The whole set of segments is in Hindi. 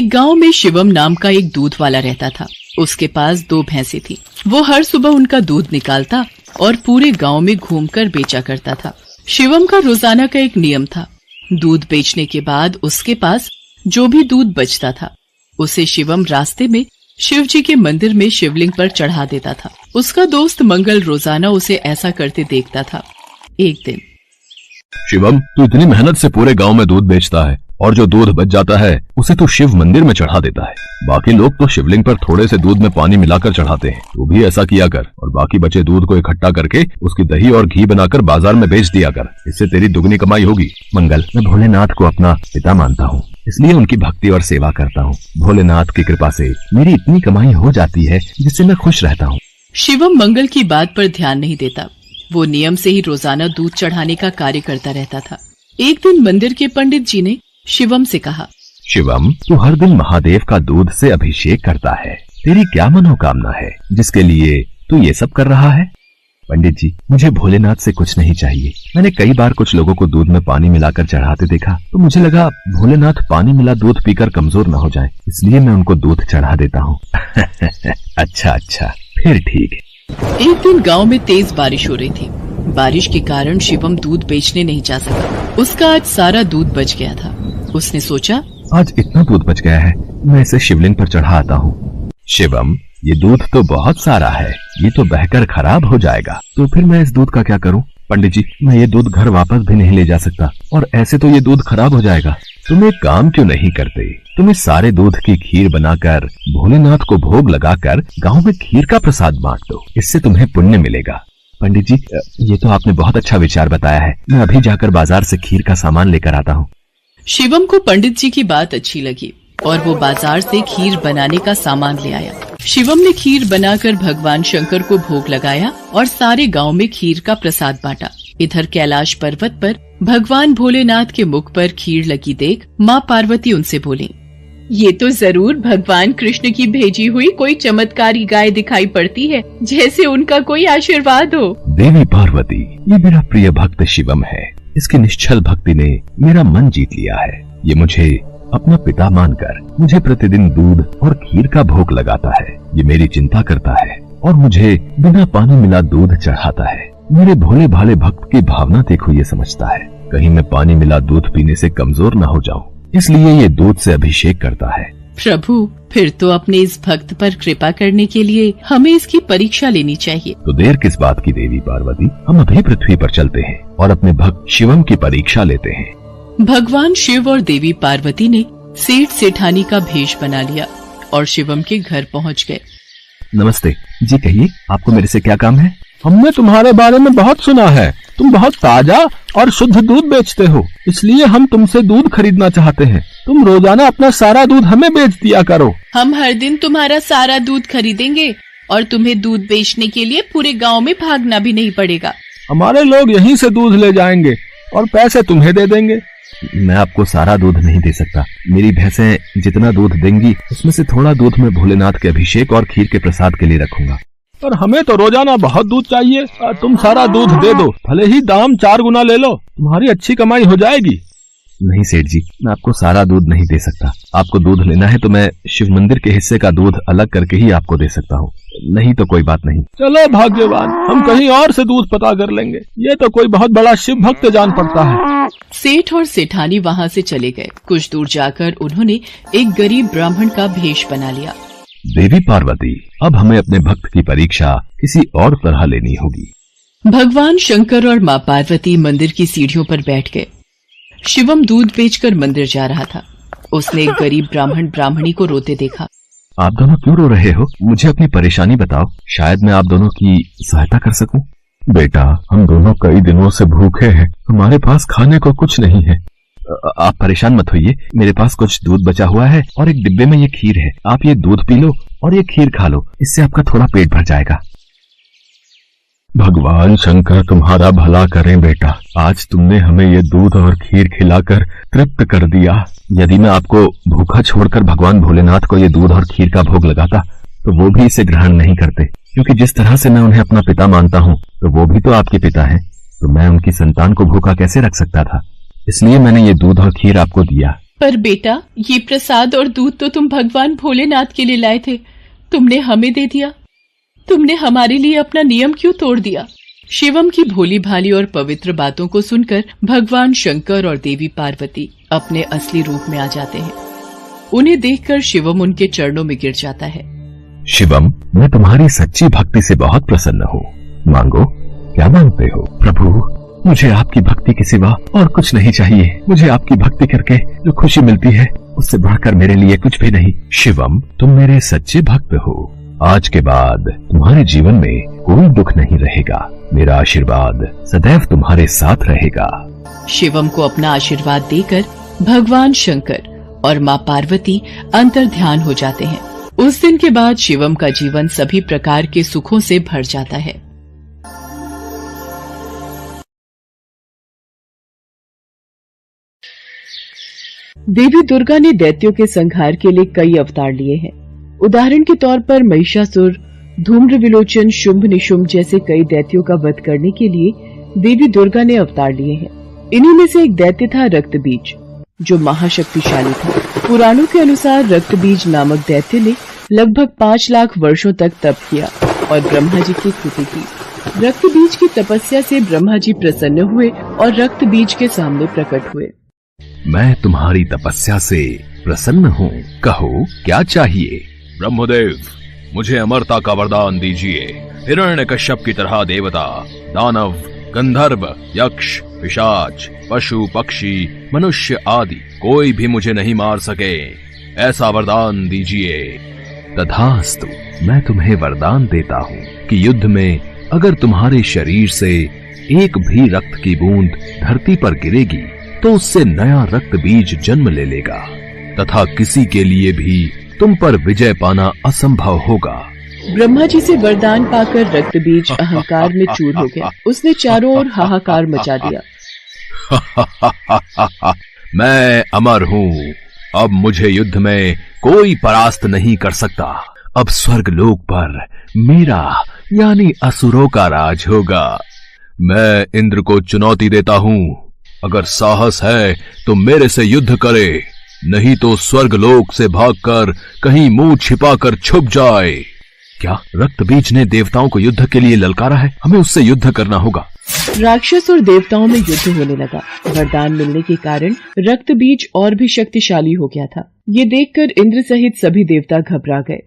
एक गांव में शिवम नाम का एक दूध वाला रहता था। उसके पास 2 भैंसें थी। वो हर सुबह उनका दूध निकालता और पूरे गांव में घूमकर बेचा करता था। शिवम का रोजाना का एक नियम था। दूध बेचने के बाद उसके पास जो भी दूध बचता था उसे शिवम रास्ते में शिव जी के मंदिर में शिवलिंग पर चढ़ा देता था। उसका दोस्त मंगल रोजाना उसे ऐसा करते देखता था। एक दिन, शिवम, तू इतनी मेहनत से पूरे गांव में दूध बेचता है और जो दूध बच जाता है उसे तू शिव मंदिर में चढ़ा देता है। बाकी लोग तो शिवलिंग पर थोड़े से दूध में पानी मिलाकर चढ़ाते हैं। तू भी ऐसा किया कर और बाकी बचे दूध को इकट्ठा करके उसकी दही और घी बनाकर बाजार में बेच दिया कर। इससे तेरी दुगनी कमाई होगी। मंगल, मैं भोलेनाथ को अपना पिता मानता हूँ, इसलिए उनकी भक्ति और सेवा करता हूँ। भोलेनाथ की कृपा से मेरी इतनी कमाई हो जाती है जिससे मैं खुश रहता हूँ। शिवम मंगल की बात पर ध्यान नहीं देता। वो नियम से ही रोजाना दूध चढ़ाने का कार्य करता रहता था। एक दिन मंदिर के पंडित जी ने शिवम से कहा, शिवम, तू हर दिन महादेव का दूध से अभिषेक करता है। तेरी क्या मनोकामना है जिसके लिए तू ये सब कर रहा है? पंडित जी, मुझे भोलेनाथ से कुछ नहीं चाहिए। मैंने कई बार कुछ लोगों को दूध में पानी मिलाकर चढ़ाते देखा तो मुझे लगा भोलेनाथ पानी मिला दूध पीकर कमजोर न हो जाए, इसलिए मैं उनको दूध चढ़ा देता हूँ। अच्छा, फिर ठीक है। एक दिन गांव में तेज बारिश हो रही थी। बारिश के कारण शिवम दूध बेचने नहीं जा सका। उसका आज सारा दूध बच गया था। उसने सोचा, आज इतना दूध बच गया है, मैं इसे शिवलिंग पर चढ़ा आता हूँ। शिवम, ये दूध तो बहुत सारा है, ये तो बहकर खराब हो जाएगा। तो फिर मैं इस दूध का क्या करूँ? पंडित जी, मैं ये दूध घर वापस भी नहीं ले जा सकता और ऐसे तो ये दूध खराब हो जाएगा। तुम एक काम क्यों नहीं करते? तुम इस सारे दूध की खीर बनाकर भोलेनाथ को भोग लगाकर गांव में खीर का प्रसाद बांट दो, इससे तुम्हें पुण्य मिलेगा। पंडित जी, ये तो आपने बहुत अच्छा विचार बताया है। मैं अभी जाकर बाजार से खीर का सामान लेकर आता हूँ। शिवम को पंडित जी की बात अच्छी लगी और वो बाजार से खीर बनाने का सामान ले आया। शिवम ने खीर बनाकर भगवान शंकर को भोग लगाया और सारे गांव में खीर का प्रसाद बांटा। इधर कैलाश पर्वत पर भगवान भोलेनाथ के मुख पर खीर लगी देख माँ पार्वती उनसे बोली, ये तो जरूर भगवान कृष्ण की भेजी हुई कोई चमत्कारी गाय दिखाई पड़ती है, जैसे उनका कोई आशीर्वाद हो। देवी पार्वती, ये मेरा प्रिय भक्त शिवम है। इसकी निश्चल भक्ति ने मेरा मन जीत लिया है। ये मुझे अपना पिता मानकर मुझे प्रतिदिन दूध और खीर का भोग लगाता है। ये मेरी चिंता करता है और मुझे बिना पानी मिला दूध चढ़ाता है। मेरे भोले भाले भक्त की भावना देखो, ये समझता है कहीं मैं पानी मिला दूध पीने से कमजोर न हो जाऊं, इसलिए ये दूध से अभिषेक करता है। प्रभु, फिर तो अपने इस भक्त पर कृपा करने के लिए हमें इसकी परीक्षा लेनी चाहिए। तो देर किस बात की देवी पार्वती, हम अभी पृथ्वी पर चलते हैं और अपने भक्त शिवम की परीक्षा लेते हैं। भगवान शिव और देवी पार्वती ने सेठ सेठानी का भेष बना लिया और शिवम के घर पहुंच गए। नमस्ते जी, कहिए आपको मेरे से क्या काम है? हमने तुम्हारे बारे में बहुत सुना है। तुम बहुत ताजा और शुद्ध दूध बेचते हो, इसलिए हम तुमसे दूध खरीदना चाहते हैं। तुम रोजाना अपना सारा दूध हमें बेच दिया करो। हम हर दिन तुम्हारा सारा दूध खरीदेंगे और तुम्हें दूध बेचने के लिए पूरे गांव में भागना भी नहीं पड़ेगा। हमारे लोग यहीं से दूध ले जाएंगे और पैसे तुम्हें दे देंगे। मैं आपको सारा दूध नहीं दे सकता। मेरी भैंसें जितना दूध देंगी उसमें से थोड़ा दूध मैं भोलेनाथ के अभिषेक और खीर के प्रसाद के लिए रखूंगा। पर हमें तो रोजाना बहुत दूध चाहिए। तुम सारा दूध दे दो, भले ही दाम 4 गुना ले लो, तुम्हारी अच्छी कमाई हो जाएगी। नहीं सेठ जी, मैं आपको सारा दूध नहीं दे सकता। आपको दूध लेना है तो मैं शिव मंदिर के हिस्से का दूध अलग करके ही आपको दे सकता हूँ, नहीं तो कोई बात नहीं। चलो भाग्यवान, हम कहीं और से दूध पता कर लेंगे। ये तो कोई बहुत बड़ा शिव भक्त जान पड़ता है। सेठ और सेठानी वहाँ से चले गए। कुछ दूर जाकर उन्होंने एक गरीब ब्राह्मण का भेष बना लिया। देवी पार्वती, अब हमें अपने भक्त की परीक्षा किसी और तरह लेनी होगी। भगवान शंकर और माँ पार्वती मंदिर की सीढ़ियों पर बैठ गए। शिवम दूध बेचकर मंदिर जा रहा था। उसने एक गरीब ब्राह्मण ब्राह्मणी को रोते देखा। आप दोनों क्यों रो रहे हो? मुझे अपनी परेशानी बताओ, शायद मैं आप दोनों की सहायता कर सकूं। बेटा, हम दोनों कई दिनों से भूखे हैं, हमारे पास खाने को कुछ नहीं है। आप परेशान मत होइए, मेरे पास कुछ दूध बचा हुआ है और एक डिब्बे में ये खीर है। आप ये दूध पी लो और ये खीर खा लो, इससे आपका थोड़ा पेट भर जाएगा। भगवान शंकर तुम्हारा भला करें बेटा, आज तुमने हमें ये दूध और खीर खिलाकर तृप्त कर दिया। यदि मैं आपको भूखा छोड़कर भगवान भोलेनाथ को ये दूध और खीर का भोग लगाता तो वो भी इसे ग्रहण नहीं करते, क्योंकि जिस तरह से मैं उन्हें अपना पिता मानता हूँ तो वो भी तो आपके पिता हैं। तो मैं उनकी संतान को भूखा कैसे रख सकता था, इसलिए मैंने ये दूध और खीर आपको दिया। पर बेटा, ये प्रसाद और दूध तो तुम भगवान भोलेनाथ के लिए लाए थे, तुमने हमें दे दिया। तुमने हमारे लिए अपना नियम क्यों तोड़ दिया? शिवम की भोली भाली और पवित्र बातों को सुनकर भगवान शंकर और देवी पार्वती अपने असली रूप में आ जाते हैं। उन्हें देखकर शिवम उनके चरणों में गिर जाता है। शिवम, मैं तुम्हारी सच्ची भक्ति से बहुत प्रसन्न हूँ। मांगो, क्या मांगते हो? प्रभु, मुझे आपकी भक्ति के सिवा और कुछ नहीं चाहिए। मुझे आपकी भक्ति करके जो खुशी मिलती है, उससे बढ़कर मेरे लिए कुछ भी नहीं। शिवम, तुम मेरे सच्चे भक्त हो। आज के बाद तुम्हारे जीवन में कोई दुख नहीं रहेगा। मेरा आशीर्वाद सदैव तुम्हारे साथ रहेगा। शिवम को अपना आशीर्वाद देकर भगवान शंकर और माँ पार्वती अंतर ध्यान हो जाते हैं। उस दिन के बाद शिवम का जीवन सभी प्रकार के सुखों से भर जाता है। देवी दुर्गा ने दैत्यों के संहार के लिए कई अवतार लिए हैं। उदाहरण के तौर पर महिषासुर, धूम्र विलोचन, शुंभ निशुंभ जैसे कई दैत्यों का वध करने के लिए देवी दुर्गा ने अवतार लिए हैं। इन्हीं में से एक दैत्य था रक्तबीज, जो महाशक्तिशाली था। पुराणों के अनुसार रक्तबीज नामक दैत्य ने लगभग 5 लाख वर्षों तक तप किया और ब्रह्मा जी की स्तुति की। रक्तबीज की तपस्या से ब्रह्मा जी प्रसन्न हुए और रक्तबीज के सामने प्रकट हुए। मैं तुम्हारी तपस्या से प्रसन्न हूँ, कहो क्या चाहिए? ब्रह्मदेव, मुझे अमरता का वरदान दीजिए। हिरण्यकश्यप की तरह देवता, दानव, गंधर्व, यक्ष, पिशाच, पशु, पक्षी, मनुष्य आदि कोई भी मुझे नहीं मार सके, ऐसा वरदान दीजिए। तथास्तु, मैं तुम्हें वरदान देता हूँ कि युद्ध में अगर तुम्हारे शरीर से एक भी रक्त की बूंद धरती पर गिरेगी तो उससे नया रक्त बीज जन्म ले लेगा तथा किसी के लिए भी तुम पर विजय पाना असंभव होगा। ब्रह्मा जी से वरदान पाकर रक्तबीज अहंकार में चूर हो गया। उसने चारों ओर हाहाकार मचा दिया। मैं अमर हूँ, अब मुझे युद्ध में कोई परास्त नहीं कर सकता। अब स्वर्ग लोक पर मेरा यानी असुरों का राज होगा। मैं इंद्र को चुनौती देता हूँ, अगर साहस है तो मेरे से युद्ध करे, नहीं तो स्वर्ग लोक से भागकर कहीं मुंह छिपाकर छुप जाए। क्या रक्तबीज ने देवताओं को युद्ध के लिए ललकारा है? हमें उससे युद्ध करना होगा। राक्षस और देवताओं में युद्ध होने लगा। वरदान मिलने के कारण रक्तबीज और भी शक्तिशाली हो गया था। ये देखकर इंद्र सहित सभी देवता घबरा गए।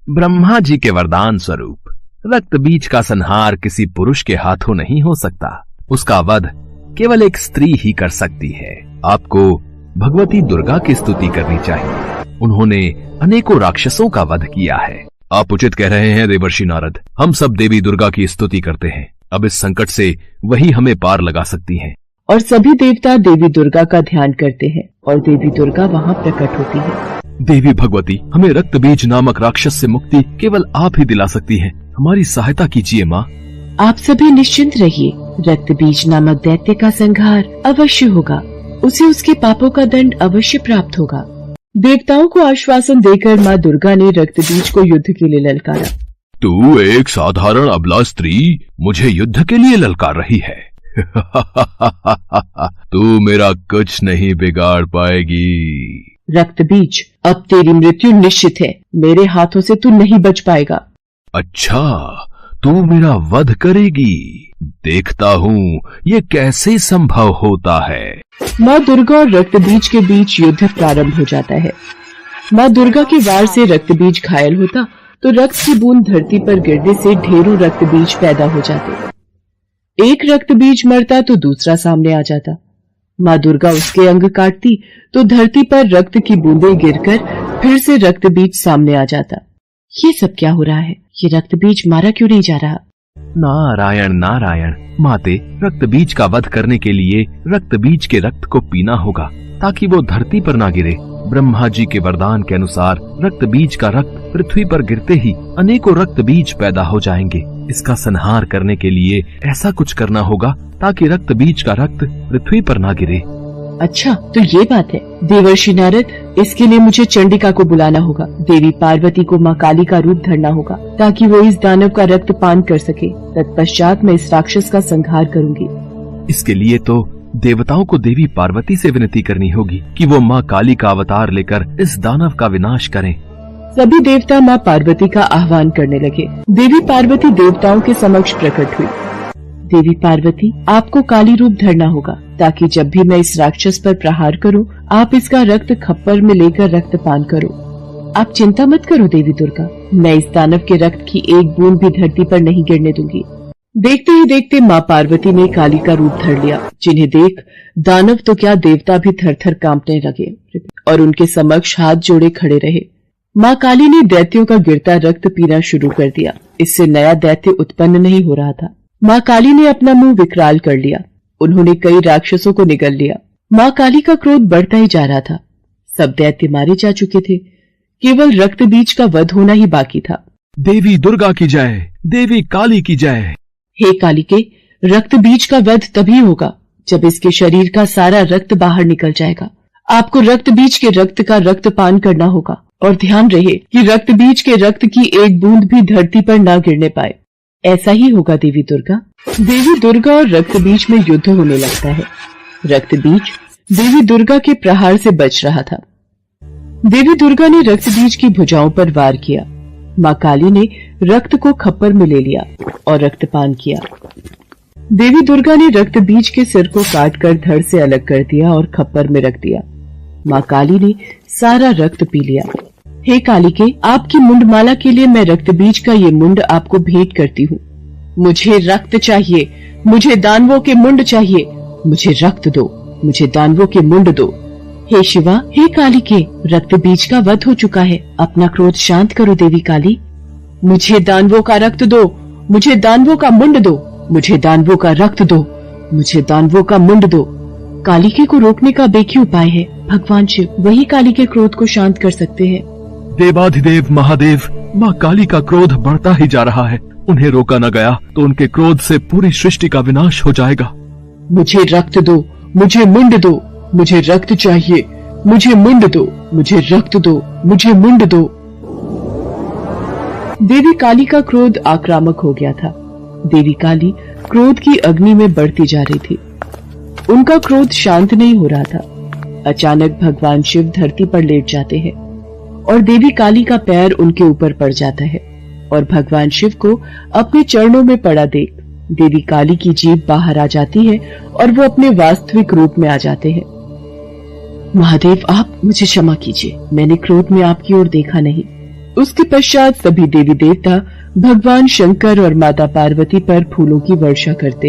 ब्रह्मा जी के वरदान स्वरूप रक्तबीज का संहार किसी पुरुष के हाथों नहीं हो सकता। उसका वध केवल एक स्त्री ही कर सकती है। आपको भगवती दुर्गा की स्तुति करनी चाहिए। उन्होंने अनेकों राक्षसों का वध किया है। आप उचित कह रहे हैं देवर्षि नारद। हम सब देवी दुर्गा की स्तुति करते हैं। अब इस संकट से वही हमें पार लगा सकती हैं। और सभी देवता देवी दुर्गा का ध्यान करते हैं और देवी दुर्गा वहाँ प्रकट होती है। देवी भगवती, हमें रक्तबीज नामक राक्षस से मुक्ति केवल आप ही दिला सकती हैं। हमारी सहायता कीजिए माँ। आप सभी निश्चिंत रहिए, रक्तबीज नामक दैत्य का संहार अवश्य होगा। उसे उसके पापों का दंड अवश्य प्राप्त होगा। देवताओं को आश्वासन देकर माँ दुर्गा ने रक्तबीज को युद्ध के लिए ललकारा। तू एक साधारण अबला स्त्री मुझे युद्ध के लिए ललकार रही है। तू मेरा कुछ नहीं बिगाड़ पाएगी। रक्तबीज, अब तेरी मृत्यु निश्चित है। मेरे हाथों से तू नहीं बच पाएगा। अच्छा, तू मेरा वध करेगी? देखता हूँ ये कैसे संभव होता है। माँ दुर्गा और रक्तबीज के बीच युद्ध प्रारंभ हो जाता है। माँ दुर्गा के वार से रक्तबीज घायल होता तो रक्त की बूंद धरती पर गिरने से ढेरों रक्तबीज पैदा हो जाते। एक रक्तबीज मरता तो दूसरा सामने आ जाता। माँ दुर्गा उसके अंग काटती तो धरती पर रक्त की बूंदें गिरकर फिर से रक्तबीज सामने आ जाता। ये सब क्या हो रहा है? ये रक्तबीज मारा क्यों नहीं जा रहा? नारायण नारायण। माते, रक्तबीज का वध करने के लिए रक्तबीज के रक्त को पीना होगा ताकि वो धरती पर ना गिरे। ब्रह्मा जी के वरदान के अनुसार रक्तबीज का रक्त पृथ्वी पर गिरते ही अनेकों रक्तबीज पैदा हो जाएंगे। इसका संहार करने के लिए ऐसा कुछ करना होगा ताकि रक्तबीज का रक्त पृथ्वी पर ना गिरे। अच्छा, तो ये बात है। देवर्षि नारद, इसके लिए मुझे चंडिका को बुलाना होगा। देवी पार्वती को माँ काली का रूप धरना होगा ताकि वो इस दानव का रक्त पान कर सके। तत्पश्चात मैं इस राक्षस का संहार करूंगी। इसके लिए तो देवताओं को देवी पार्वती से विनती करनी होगी कि वो माँ काली का अवतार लेकर इस दानव का विनाश करें। सभी देवता माँ पार्वती का आह्वान करने लगे। देवी पार्वती देवताओं के समक्ष प्रकट हुई। देवी पार्वती, आपको काली रूप धरना होगा ताकि जब भी मैं इस राक्षस पर प्रहार करूं, आप इसका रक्त खप्पर में लेकर रक्तपान करो। आप चिंता मत करो देवी दुर्गा, मैं इस दानव के रक्त की एक बूंद भी धरती पर नहीं गिरने दूंगी। देखते ही देखते माँ पार्वती ने काली का रूप धर लिया, जिन्हें देख दानव तो क्या देवता भी थर थर कांपने लगे और उनके समक्ष हाथ जोड़े खड़े रहे। माँ काली ने दैत्यों का गिरता रक्त पीना शुरू कर दिया। इससे नया दैत्य उत्पन्न नहीं हो रहा था। माँ काली ने अपना मुंह विकराल कर लिया। उन्होंने कई राक्षसों को निगल लिया। माँ काली का क्रोध बढ़ता ही जा रहा था। सब दैत्य मारे जा चुके थे, केवल रक्त बीज का वध होना ही बाकी था। देवी दुर्गा की जय, देवी काली की जय। हे कालिके, रक्त बीज का वध तभी होगा जब इसके शरीर का सारा रक्त बाहर निकल जाएगा। आपको रक्त बीज के रक्त का रक्तपान करना होगा और ध्यान रहे कि रक्त बीज के रक्त की एक बूंद भी धरती पर न गिरने पाए। ऐसा ही होगा देवी दुर्गा। देवी दुर्गा और रक्त बीज में युद्ध होने लगता है। रक्त बीज देवी दुर्गा के प्रहार से बच रहा था। देवी दुर्गा ने रक्त बीज की भुजाओं पर वार किया। माँ काली ने रक्त को खप्पर में ले लिया और रक्तपान किया। देवी दुर्गा ने रक्त बीज के सिर को काटकर धड़ से अलग कर दिया और खप्पर में रख दिया। माँ काली ने सारा रक्त पी लिया। हे कालिके, आपकी मुंडमाला के लिए मैं रक्त बीज का ये मुंड आपको भेंट करती हूँ। मुझे रक्त चाहिए, मुझे दानवों के मुंड चाहिए, मुझे रक्त दो, मुझे दानवों के मुंड दो। हे शिवा, हे कालिके, रक्त बीज का वध हो चुका है, अपना क्रोध शांत करो देवी काली। मुझे दानवों का रक्त दो, मुझे दानवों का मुंड दो, मुझे दानवों का रक्त दो, मुझे दानवों का मुंड दो। कालिके को रोकने का एक ही उपाय है, भगवान शिव, वही काली के क्रोध को शांत कर सकते हैं। देवाधिदेव महादेव, माँ काली का क्रोध बढ़ता ही जा रहा है। उन्हें रोका न गया तो उनके क्रोध से पूरी सृष्टि का विनाश हो जाएगा। मुझे रक्त दो, मुझे मुंड दो, मुझे रक्त चाहिए, मुझे मुंड दो, मुझे रक्त दो, मुझे मुंड दो। देवी काली का क्रोध आक्रामक हो गया था। देवी काली क्रोध की अग्नि में बढ़ती जा रही थी। उनका क्रोध शांत नहीं हो रहा था। अचानक भगवान शिव धरती पर लेट जाते हैं और देवी काली का पैर उनके ऊपर पड़ जाता है और भगवान शिव को अपने चरणों में पड़ा देख देवी काली की जीभ बाहर आ जाती है और वो अपने वास्तविक रूप में आ जाते हैं। महादेव, आप मुझे क्षमा कीजिए, मैंने क्रोध में आपकी ओर देखा नहीं। उसके पश्चात सभी देवी देवता भगवान शंकर और माता पार्वती पर फूलों की वर्षा करते हैं।